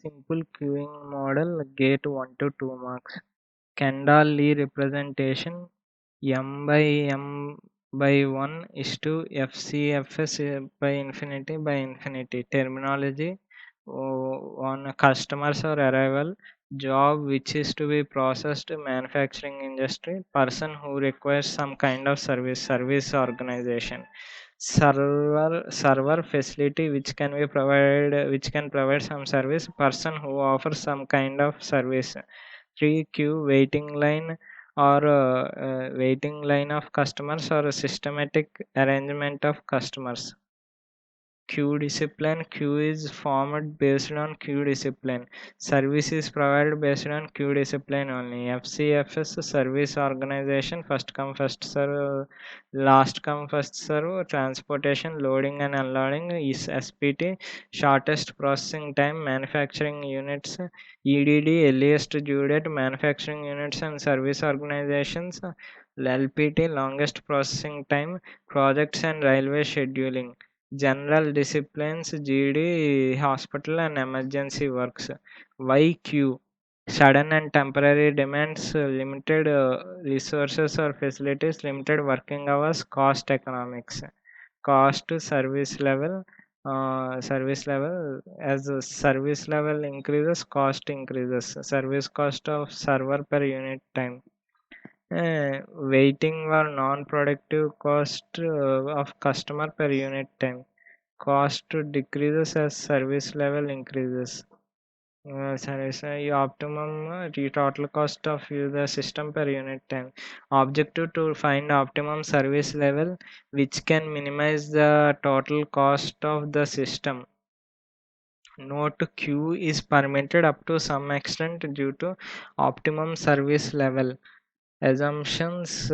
simple queuing model, gate 1 to 2 marks. Kendall-Lee representation M by M by 1 is to FCFS by infinity. Terminology on customers or arrival, job which is to be processed manufacturing industry, person who requires some kind of service organization, server facility which can provide some service, person who offers some kind of service. 3 queue waiting line of customers or a systematic arrangement of customers. Queue discipline. Queue is formed based on queue discipline. Service is provided based on queue discipline only. FCFS service organization, first come first serve, last come first serve. Transportation, loading and unloading is SPT. Shortest processing time. Manufacturing units, EDD, earliest due date. Manufacturing units and service organizations, LPT, longest processing time. Projects and railway scheduling. General disciplines, GD, hospital and emergency works. YQ, sudden and temporary demands, limited resources or facilities, limited working hours, cost economics. Cost to service level, as the service level increases, cost increases. Service cost of server per unit time. Waiting or non-productive cost of customer per unit time. Cost decreases as service level increases. Optimum the total cost of the system per unit time. Objective to find optimum service level which can minimize the total cost of the system. Note Q is permitted up to some extent due to optimum service level. Assumptions.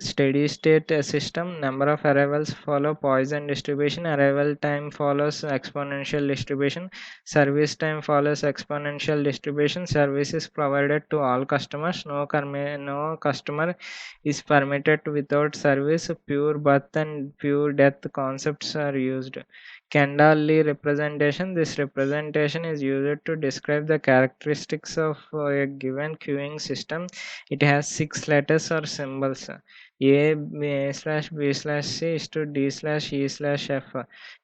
Steady state system, number of arrivals follow Poisson distribution, arrival time follows exponential distribution, service time follows exponential distribution, service is provided to all customers, no customer is permitted without service, pure birth and pure death concepts are used. Kendall-Lee representation, this representation is used to describe the characteristics of a given queuing system. It has 6 letters or symbols. A slash B slash C is to D slash E slash F.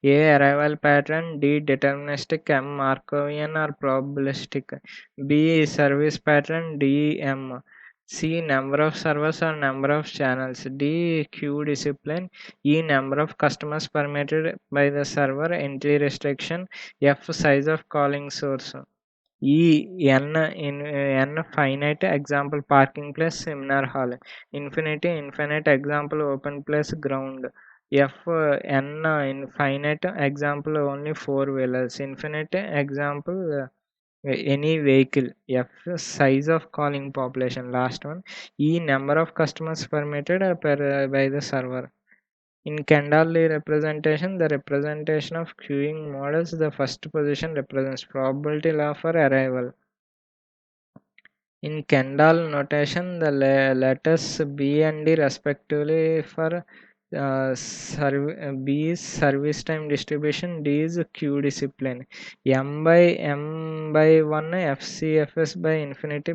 A arrival pattern, D deterministic, M Markovian or probabilistic. B service pattern, D M. C number of servers or number of channels. D queue discipline. E number of customers permitted by the server, entry restriction. F size of calling source. N finite example parking place seminar hall. Infinite example open place ground. N infinite example only four wheelers. Infinite example any vehicle. F size of calling population. Last one. E number of customers permitted by the server. In Kendall-Lee representation, the representation of queuing models, the first position represents probability law for arrival. In Kendall notation, the letters B and D respectively for B is service time distribution, D is queue discipline. M by 1, FCFS by infinity.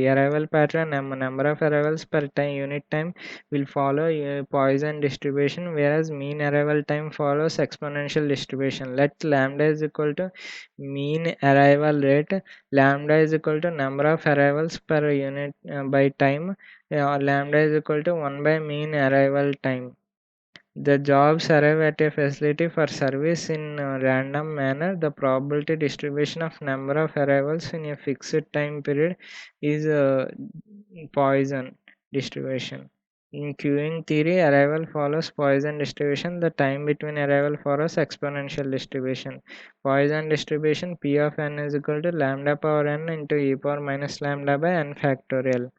Arrival pattern, number of arrivals per time unit time will follow Poisson distribution, whereas mean arrival time follows exponential distribution. Let lambda is equal to mean arrival rate. Lambda is equal to number of arrivals per unit by time. Lambda is equal to 1 by mean arrival time. The jobs arrive at a facility for service in a random manner. The probability distribution of number of arrivals in a fixed time period is Poisson distribution. In queuing theory, arrival follows Poisson distribution. The time between arrival follows exponential distribution. Poisson distribution P of n is equal to lambda power n into e power minus lambda by n factorial.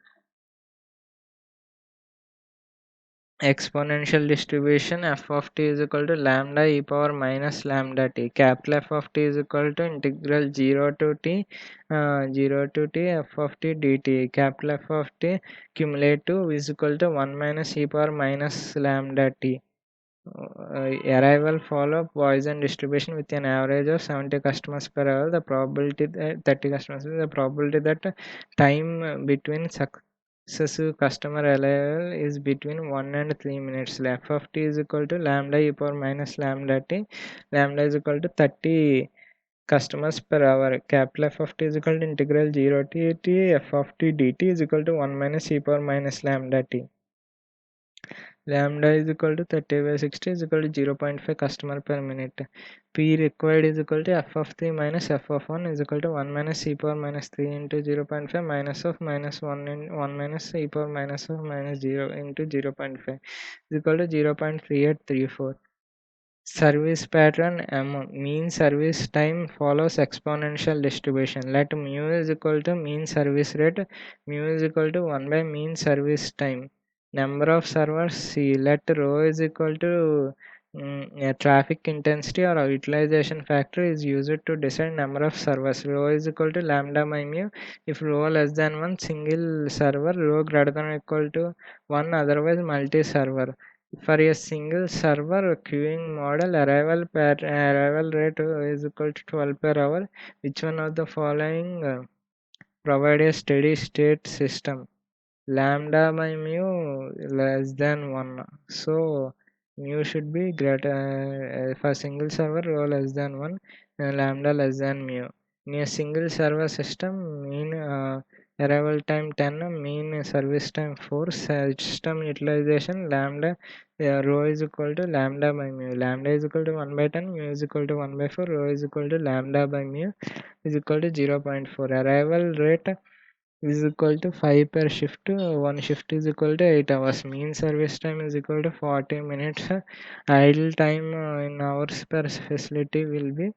Exponential distribution f of t is equal to lambda e power minus lambda t. Capital F of t is equal to integral 0 to t f of t dt. Capital F of t cumulative is equal to 1 minus e power minus lambda t. Arrival follow Poisson distribution with an average of 70 customers per hour. The probability that 30 customers, the probability that time between successive customer arrival is between 1 and 3 minutes. F of t is equal to lambda e power minus lambda t. Lambda is equal to 30 customers per hour. Capital F of t is equal to integral 0 t f of t dt is equal to 1 minus e power minus lambda t. Lambda is equal to 30 by 60 is equal to 0.5 customer per minute. P required is equal to f of 3 minus f of 1 is equal to 1 minus e power minus 3 into 0.5 minus of minus 1 in 1 minus e power minus of minus 0 into 0.5 is equal to 0.3834. Service pattern M. Mean service time follows exponential distribution. Let mu is equal to mean service rate. Mu is equal to 1 by mean service time. Number of servers C. Let rho is equal to traffic intensity or utilization factor is used to decide number of servers. Rho is equal to lambda by mu. If rho less than 1, single server. Rho greater than or equal to 1, otherwise multi-server. For a single server queuing model, arrival rate is equal to 12 per hour. Which one of the following provide a steady state system? Lambda by mu less than 1. So mu should be greater for single server rho less than 1 and lambda less than mu. In a single server system, mean arrival time 10, mean service time 4, system utilization lambda rho is equal to lambda by mu. Lambda is equal to 1 by 10, mu is equal to 1 by 4, rho is equal to lambda by mu is equal to 0.4. Arrival rate is equal to 5 per shift. One shift is equal to 8 hours. Mean service time is equal to 40 minutes. Idle time in hours per facility will be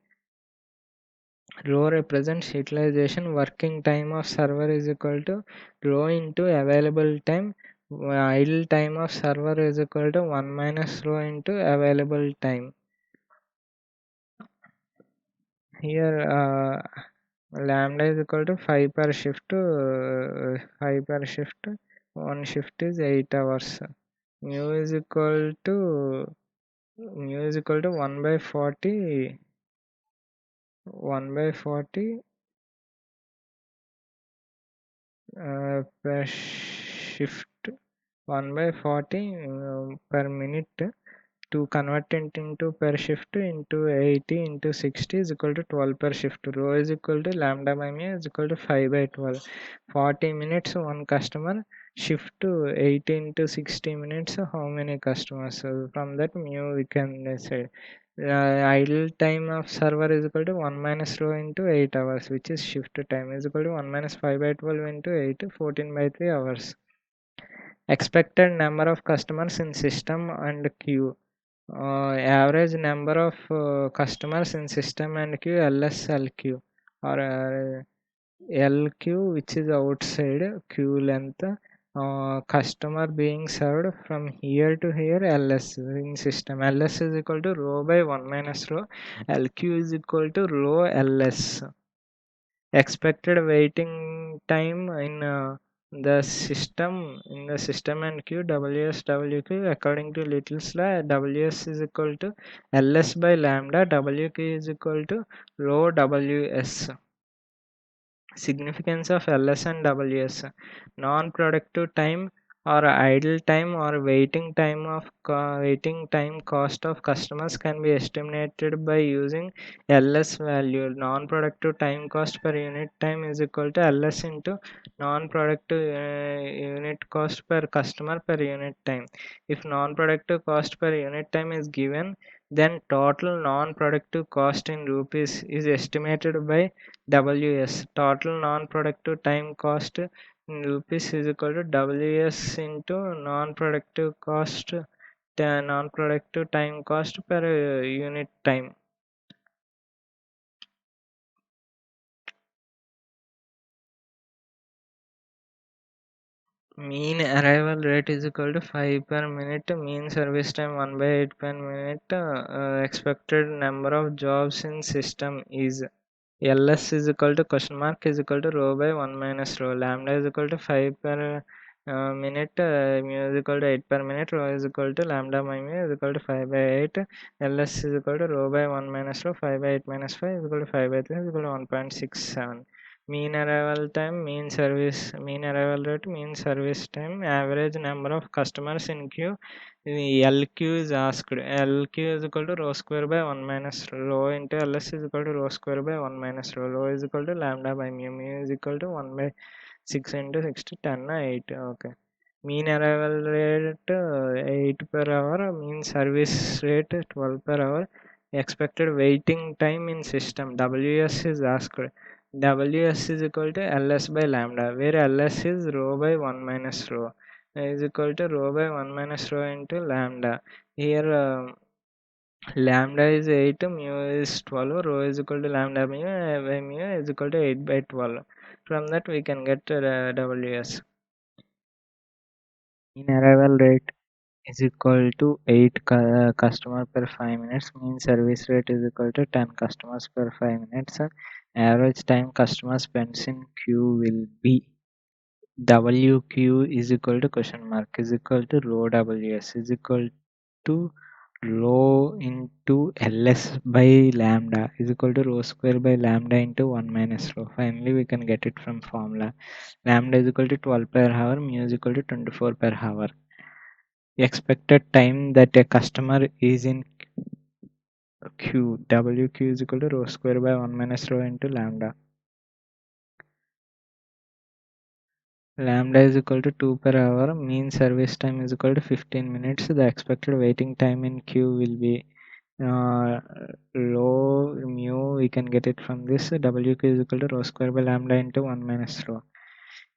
rho represents utilization. Working time of server is equal to rho into available time. Idle time of server is equal to 1 minus rho into available time. Here lambda is equal to 5 per shift. 5 per shift. One shift is 8 hours. Mu is equal to 1 by 40 1 by 40 per shift 1 by 40 per minute. To convert it into per shift into 80 into 60 is equal to 12 per shift. Rho is equal to lambda by mu is equal to 5 by 12. 40 minutes one customer, shift to 80 into 60 minutes how many customers. So from that mu we can decide. Idle time of server is equal to 1 minus rho into 8 hours, which is shift time, is equal to 1 minus 5 by 12 into 8, 14 by 3 hours. Expected number of customers in system and queue. Average number of customers in system and queue, LSLQ, or LQ, which is outside queue length. Customer being served from here to here, LS in system. LS is equal to rho by 1 minus rho. LQ is equal to rho LS. Expected waiting time the system and queue, WS WQ, according to Little's law. WS is equal to LS by lambda. WQ is equal to rho WS. Significance of LS and WS. Non-productive time or idle time or waiting time cost of customers can be estimated by using LS value. Non-productive time cost per unit time is equal to LS into non-productive unit cost per customer per unit time. If non-productive cost per unit time is given, then total non-productive cost in rupees is estimated by WS. Total non-productive time cost in rupees is equal to WS into non-productive cost, non-productive time cost per unit time. Mean arrival rate is equal to 5 per minute. Mean service time 1 by 8 per minute. Expected number of jobs in system is LS is equal to question mark is equal to rho by 1 minus rho. Lambda is equal to 5 per minute mu is equal to 8 per minute, rho is equal to lambda by mu is equal to 5 by 8, ls is equal to rho by 1 minus rho, 5 by 8 minus 5 is equal to 5 by 3 is equal to 1.67. Mean arrival time, mean arrival rate, mean service time, average number of customers in queue. The LQ is asked. LQ is equal to rho square by 1 minus rho into ls is equal to rho square by 1 minus rho. Rho is equal to lambda by mu. Mu is equal to 1 by 6 into 6 to 10, 8. Okay. Mean arrival rate 8 per hour. Mean service rate 12 per hour. Expected waiting time in system. WS is asked. WS is equal to LS by lambda, where LS is rho by 1 minus rho is equal to rho by 1 minus rho into lambda. Here lambda is 8, mu is 12, rho is equal to lambda mu by mu is equal to 8 by 12. From that we can get WS. Mean arrival rate is equal to 8 customer per 5 minutes. Mean service rate is equal to 10 customers per 5 minutes. Average time customer spends in queue will be WQ is equal to question mark is equal to rho WS is equal to rho into LS by lambda is equal to rho square by lambda into 1 minus rho. Finally, we can get it from formula. Lambda is equal to 12 per hour, mu is equal to 24 per hour. Expected time that a customer is in queue, WQ is equal to rho square by 1 minus rho into lambda. Lambda is equal to 2 per hour. Mean service time is equal to 15 minutes. The expected waiting time in queue will be rho mu. We can get it from this. WQ is equal to rho square by lambda into 1 minus rho.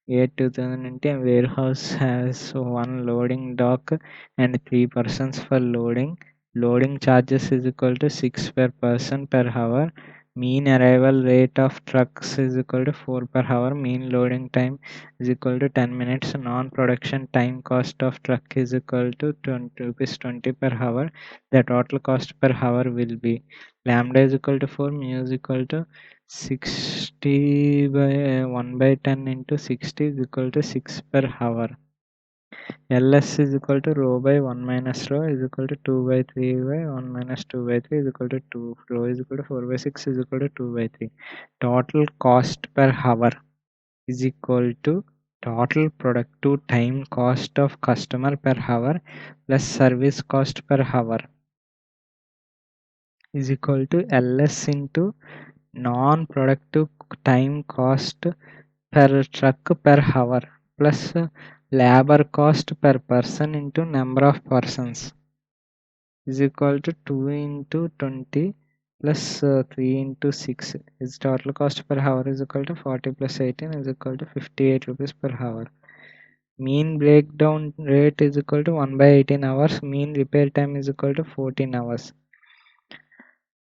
Year 2020, a warehouse has one loading dock and 3 persons for loading. Loading charges is equal to 6 per person per hour. Mean arrival rate of trucks is equal to 4 per hour. Mean loading time is equal to 10 minutes. Non-production time cost of truck is equal to 20 rupees 20 per hour. The total cost per hour will be lambda is equal to 4, mu is equal to 60 by 1 by 10 into 60 is equal to 6 per hour. LS is equal to rho by 1 minus rho is equal to 2 by 3 by 1 minus 2 by 3 is equal to 2. Rho is equal to 4 by 6 is equal to 2 by 3. Total cost per hour is equal to total productive time cost of customer per hour plus service cost per hour is equal to LS into non-productive time cost per truck per hour plus labor cost per person into number of persons is equal to 2 into 20 plus 3 into 6 is total cost per hour is equal to 40 plus 18 is equal to 58 rupees per hour. Mean breakdown rate is equal to 1 by 18 hours. Mean repair time is equal to 14 hours.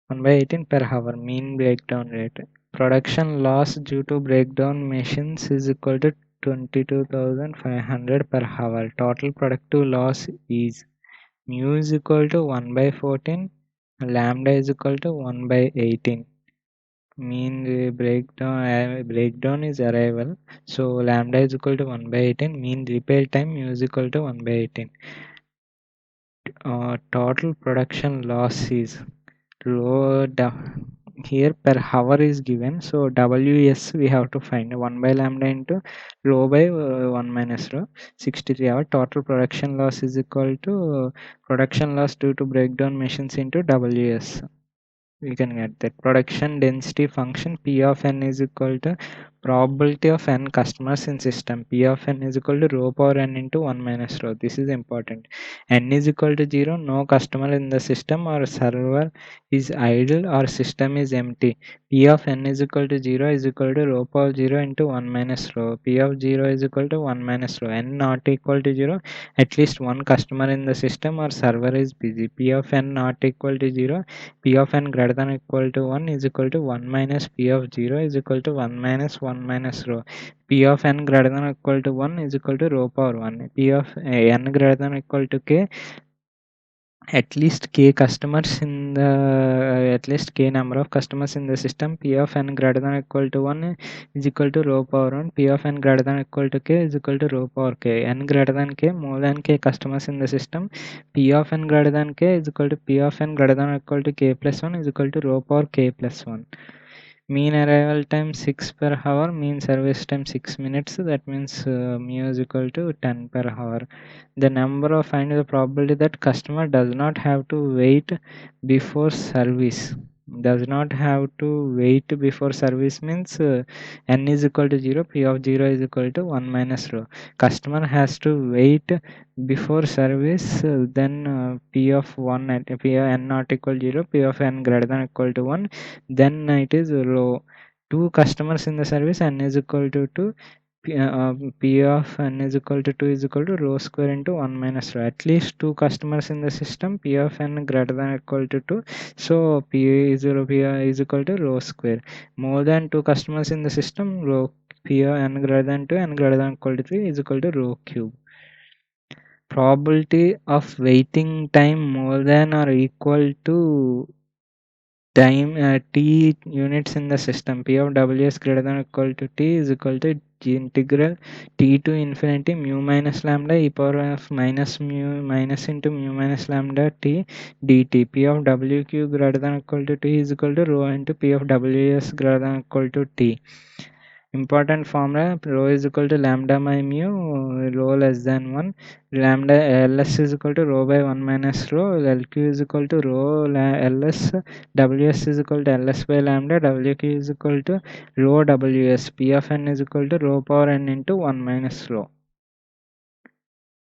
1 by 18 per hour. Mean breakdown rate. Production loss due to breakdown machines is equal to 22,500 per hour. Total productive loss is mu is equal to 1 by 14, lambda is equal to 1 by 18. Mean breakdown is arrival, so lambda is equal to 1 by 18. Mean repair time mu is equal to 1 by 18. Total production loss is rho here per hour is given, so ws we have to find 1 by lambda into rho by 1 minus rho. 63 hour total production loss is equal to production loss due to breakdown machines into ws. We can get that production density function p of n is equal to probability of n customers in system. P of n is equal to rho power n into 1 minus rho. This is important. N is equal to 0, no customer in the system or server is idle or system is empty. P of n is equal to 0 is equal to rho power 0 into 1 minus rho. P of 0 is equal to 1 minus rho. N not equal to 0, at least one customer in the system or server is busy. P of n not equal to 0, P of n greater than or equal to 1 is equal to 1 minus P of 0 is equal to 1 minus 1 minus rho. P of n greater than or equal to 1 is equal to rho power 1. P of n greater than or equal to k at least k customers in the at least k number of customers in the system. P of n greater than or equal to 1 is equal to rho power 1. P of n greater than or equal to k is equal to rho power k. N greater than k, more than k customers in the system. P of n greater than k is equal to P of n greater than or equal to k plus 1 is equal to rho power k plus 1. Mean arrival time 6 per hour, mean service time 6 minutes, that means mu is equal to 10 per hour. The number of find the probability that customer does not have to wait before service. Does not have to wait before service means n is equal to 0, p of 0 is equal to 1 minus rho. Customer has to wait before service, then p of 1 at p of n not equal 0, p of n greater than or equal to 1, then it is rho. Two customers in the service, n is equal to 2, p of n is equal to 2 is equal to rho square into 1 minus rho. At least two customers in the system, p of n greater than or equal to 2, so p is equal to rho square. More than two customers in the system, rho p of n greater than 2 and greater than or equal to 3 is equal to rho cube. Probability of waiting time more than or equal to time t units in the system. P of w is greater than or equal to t is equal to g integral t to infinity mu minus lambda e power of minus mu minus into mu minus lambda t dt. P of wq greater than or equal to t is equal to rho into P of ws greater than or equal to t. Important formula: rho is equal to lambda by mu, rho less than 1. Lambda ls is equal to rho by 1 minus rho. Lq is equal to rho ls. Ws is equal to ls by lambda. Wq is equal to rho ws. P of n is equal to rho power n into 1 minus rho.